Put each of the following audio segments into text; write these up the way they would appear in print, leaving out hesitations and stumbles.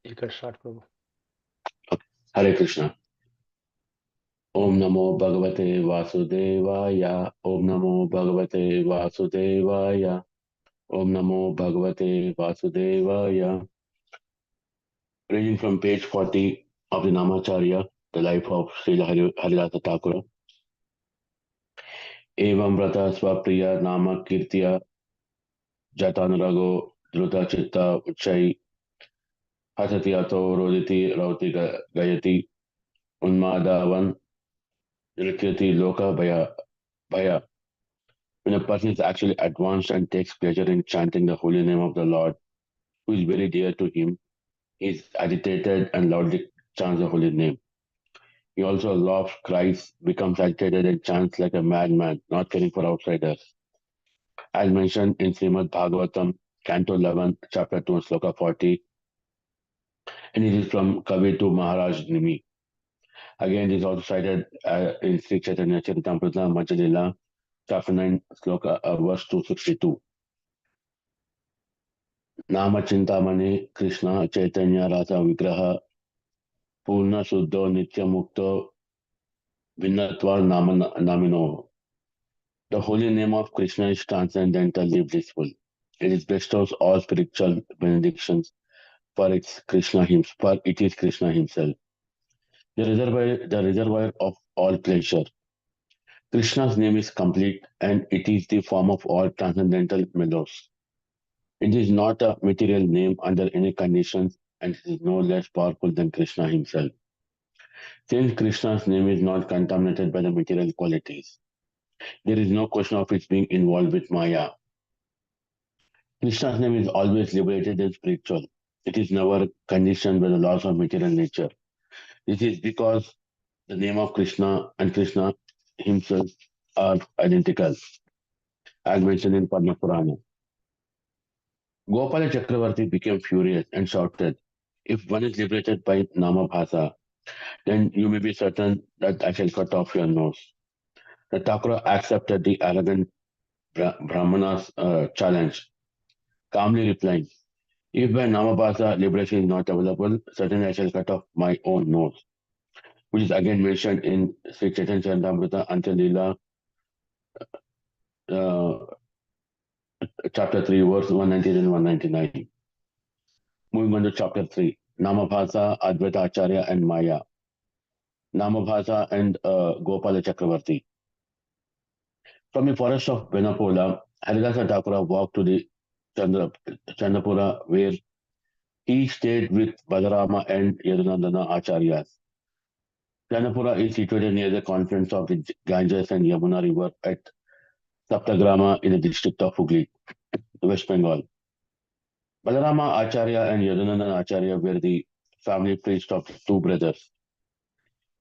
You can start, Prabhu. Hare Krishna. Om Namo Bhagavate Vasudevaya. Om Namo Bhagavate Vasudevaya. Om Namo Bhagavate Vasudevaya. Reading from page 40 of the Namacharya, the life of Srila Haridasa Thakura. Evam Vrata Swapriya Nama Kirtiya Jatanarago Dhruta Chitta Uchai Hasati Ato Roditi Rauti Gayati Unmadavan Nrityati Loka Bhaya. When a person is actually advanced and takes pleasure in chanting the holy name of the Lord, who is very dear to him, he is agitated and loudly chants the holy name. He also laughs, cries, becomes agitated, and chants like a madman, not caring for outsiders. As mentioned in Srimad Bhagavatam, Canto 11, Chapter 2, Sloka 40, and it is from Kavi to Maharaj Nimi. Again, it is also cited in Sri Chaitanya Charitamrita Majjalila, Chapter 9, Sloka, verse 262. Namachintamani Krishna Chaitanya Rasa Vigraha Purna Suddho Nitya Mukto Vinnatva Namino. The holy name of Krishna is transcendentally blissful. It bestows all spiritual benedictions for it is Krishna himself, the reservoir of all pleasure. Krishna's name is complete and it is the form of all transcendental mellows. It is not a material name under any conditions and it is no less powerful than Krishna himself. Since Krishna's name is not contaminated by the material qualities, there is no question of its being involved with Maya. Krishna's name is always liberated and spiritual. It is never conditioned by the laws of material nature. This is because the name of Krishna and Krishna himself are identical, as mentioned in Padma Purana. Gopala Chakravarti became furious and shouted, "If one is liberated by Namabhasa, then you may be certain that I shall cut off your nose." The Thakura accepted the arrogant Brahmana's challenge, calmly replying, "If by Namabhasa liberation is not available, certainly I shall cut off my own nose," which is again mentioned in Sri Chaitanya Charitamrita Antya-lila, uh, chapter 3, verse 190 and 199. Moving on to chapter 3, Namabhasa, Advaita Acharya, and Maya. Namabhasa and Gopala Chakravarti. From the forest of Venapola, Haridasa Thakura walked to the Chandrapura, where he stayed with Balarama and Yadunandana Acharyas. Chandrapura is situated near the confluence of the Ganges and Yamuna River at Saptagrama in the district of Hooghly, West Bengal. Balarama Acharya and Yadunandana Acharya were the family priests of two brothers,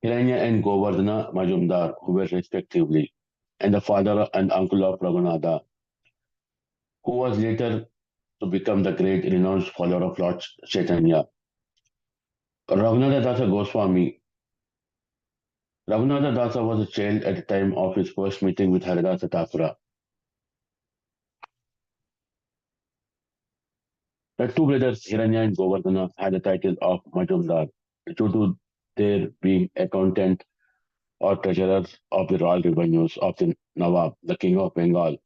Hiranya and Govardhana Majumdar, who were respectively, and the father and uncle of Raghunatha, who was later to become the great renowned follower of Lord Chaitanya. Raghunatha Dasa Goswami. Raghunatha Dasa was a child at the time of his first meeting with Haridasa Thakura. The two brothers Hiranya and Govardhana had the title of Majumdar due to their being accountant or treasurers of the royal revenues of the Nawab, the king of Bengal.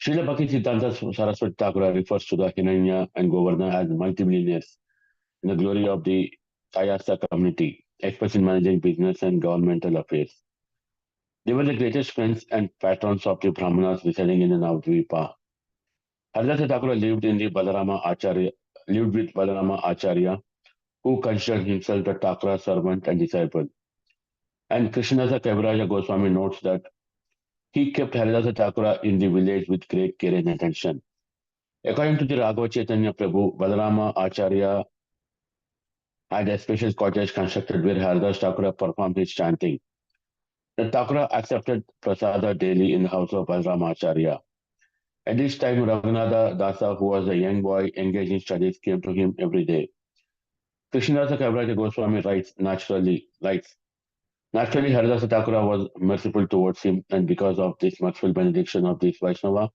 Srila Bhakti-siddhanta Saraswati Thakura refers to the Hinanya and Govardhana as multimillionaires in the glory of the Kayasa community, experts in managing business and governmental affairs. They were the greatest friends and patrons of the Brahmanas residing in the Navadvipa. Haridasa Thakura lived with Balarama Acharya, who considered himself the Thakura servant and disciple. And Krishnadasa Kaviraja Goswami notes that he kept Haridasa Thakura in the village with great care and attention. According to the Raghava Chaitanya Prabhu, Balarama Acharya had a special cottage constructed where Haridas Thakura performed his chanting. The Thakura accepted prasada daily in the house of Balarama Acharya. At this time, Raghunatha Dasa, who was a young boy engaged in studies, came to him every day. Krishnadasa Kaviraja Goswami naturally Haridasa Thakura was merciful towards him, and because of this merciful benediction of this Vaishnava,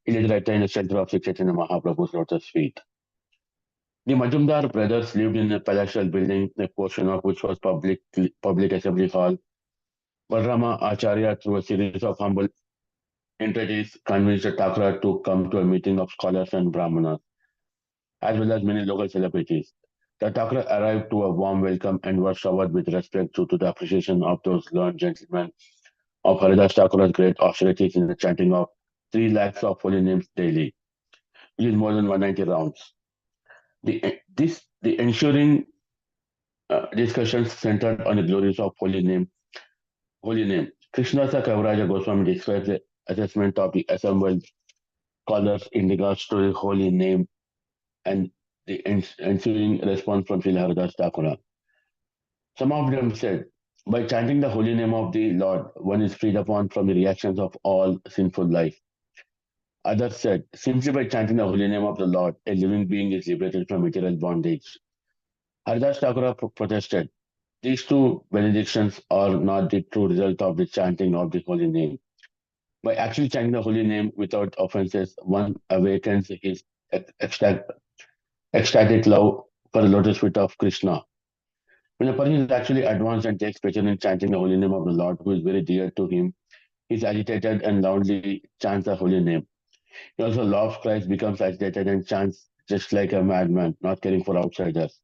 He later attained the center of Sri Chaitanya Mahaprabhu's lotus feet. The Majumdar brothers lived in a palatial building, a portion of which was public assembly hall. Balrama Acharya, through a series of humble entreaties, convinced the Thakura to come to a meeting of scholars and brahmanas, as well as many local celebrities. The Thakura arrived to a warm welcome and was showered with respect due to the appreciation of those learned gentlemen of Haridas Thakura's great austerities in the chanting of 3 lakhs of holy names daily, which is more than 190 rounds. The ensuing discussions centered on the glories of holy name. Holy name. Krishnasa Kavaraja Goswami describes the assessment of the assembled scholars in regards to the holy name and the ensuing response from Srila Haridas Thakura. Some of them said, by chanting the holy name of the Lord, one is freed upon from the reactions of all sinful life. Others said, simply by chanting the holy name of the Lord, a living being is liberated from material bondage. Haridas Thakura protested, these two benedictions are not the true result of the chanting of the holy name. By actually chanting the holy name without offenses, one awakens his ecstatic love for the lotus feet of Krishna. When a person is actually advanced and takes pleasure in chanting the holy name of the Lord, who is very dear to him, he is agitated and loudly chants the holy name. He also laughs, cries, becomes agitated, and chants just like a madman, not caring for outsiders.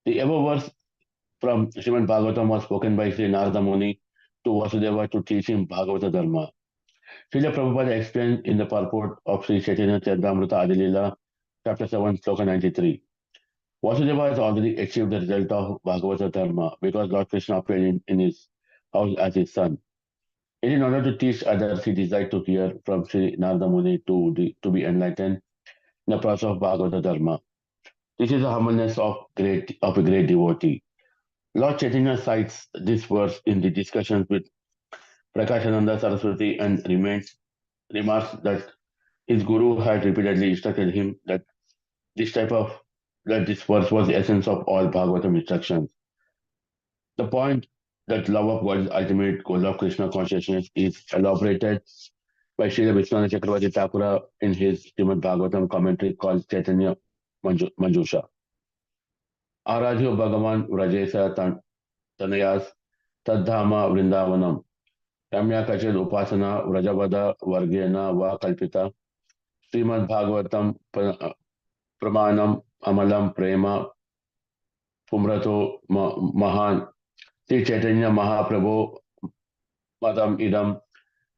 The above verse from Srimad Bhagavatam was spoken by Sri Narada Muni to Vasudeva to teach him Bhagavata Dharma. Srila Prabhupada explained in the purport of Sri Chaitanya Charitamrita Adilila, chapter 7, sloka 93. Vasudeva has already achieved the result of Bhagavata Dharma because Lord Krishna appeared in his house as his son. And in order to teach others, he desired to hear from Sri Narada Muni to be enlightened in the process of Bhagavata Dharma. This is the humbleness of a great devotee. Lord Chaitanya cites this verse in the discussions with Prakashananda Saraswati and remarks that his guru had repeatedly instructed him that this verse was the essence of all Bhagavatam instructions. The point that love of God is ultimate goal of Krishna consciousness is elaborated by Srila Vishwanath Chakravarti Thakura in his Srimad Bhagavatam commentary called Chaitanya Manjusha. Aradhyo Bhagavan Vrajesa Tanayas Tadhama Vrindavanam Ramya Kachid Upasana Vrajavada Vargena Va Kalpita Srimad Bhagavatam Pramanam Amalam Prema Pumrato Mahan Sri Chaitanya Mahaprabhu Madam Idam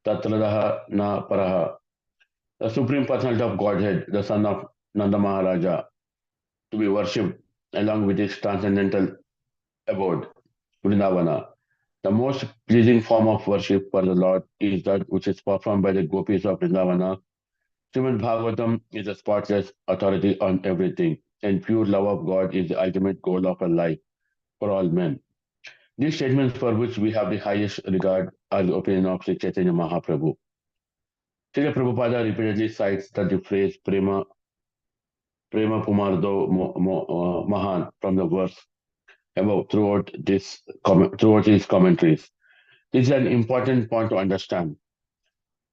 Tatradaha Na Paraha. The Supreme Personality of Godhead, the son of Nanda Maharaja, to be worshipped along with his transcendental abode, Vrindavana. The most pleasing form of worship for the Lord is that which is performed by the gopis of Vrindavana. Srimad Bhagavatam is a spotless authority on everything, and pure love of God is the ultimate goal of a life for all men. These statements for which we have the highest regard are the opinion of Sri Chaitanya Mahaprabhu. Srila Prabhupada repeatedly cites that the phrase Prema Pumardo Mahan from the verse above throughout his commentaries. This is an important point to understand.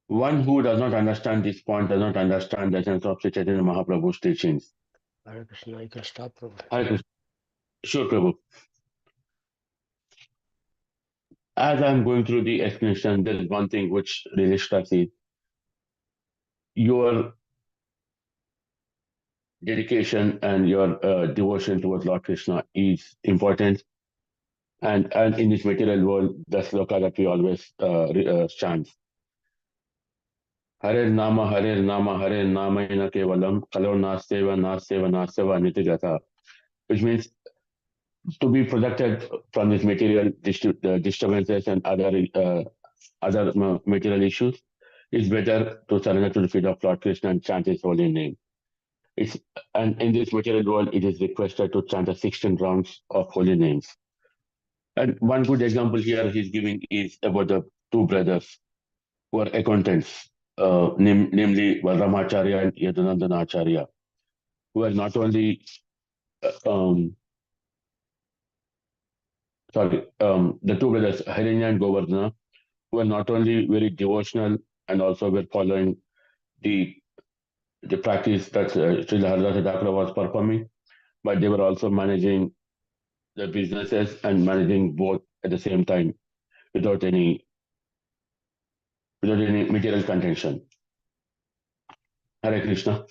One who does not understand this point does not understand the essence of Sri Chaitanya Mahaprabhu's teachings. Hare Krishna, you can stop, Prabhu. Hare Krishna. Sure, Prabhu. As I'm going through the explanation, there is one thing which really strikes me. Your dedication and your devotion towards Lord Krishna is important. And in this material world, the sloka that we always chant. Hare Nama, Hare Nama, Hare Nama ina kevalam, kalo naseva, naseva, naseva, nitigata. Which means to be protected from this material disturbances and other material issues, it's better to surrender to the feet of Lord Krishna and chant his holy name. And in this material world, it is requested to chant the 16 rounds of holy names. And one good example here he's giving is about the two brothers who are accountants, namely Namacharya and Yadunandanacharya, who are not only the two brothers, Harinya and Govardhana, who are not only very devotional and also were following the practice that Srila Haridasa Thakura was performing, but they were also managing the businesses and managing both at the same time without any material contention. Hare Krishna.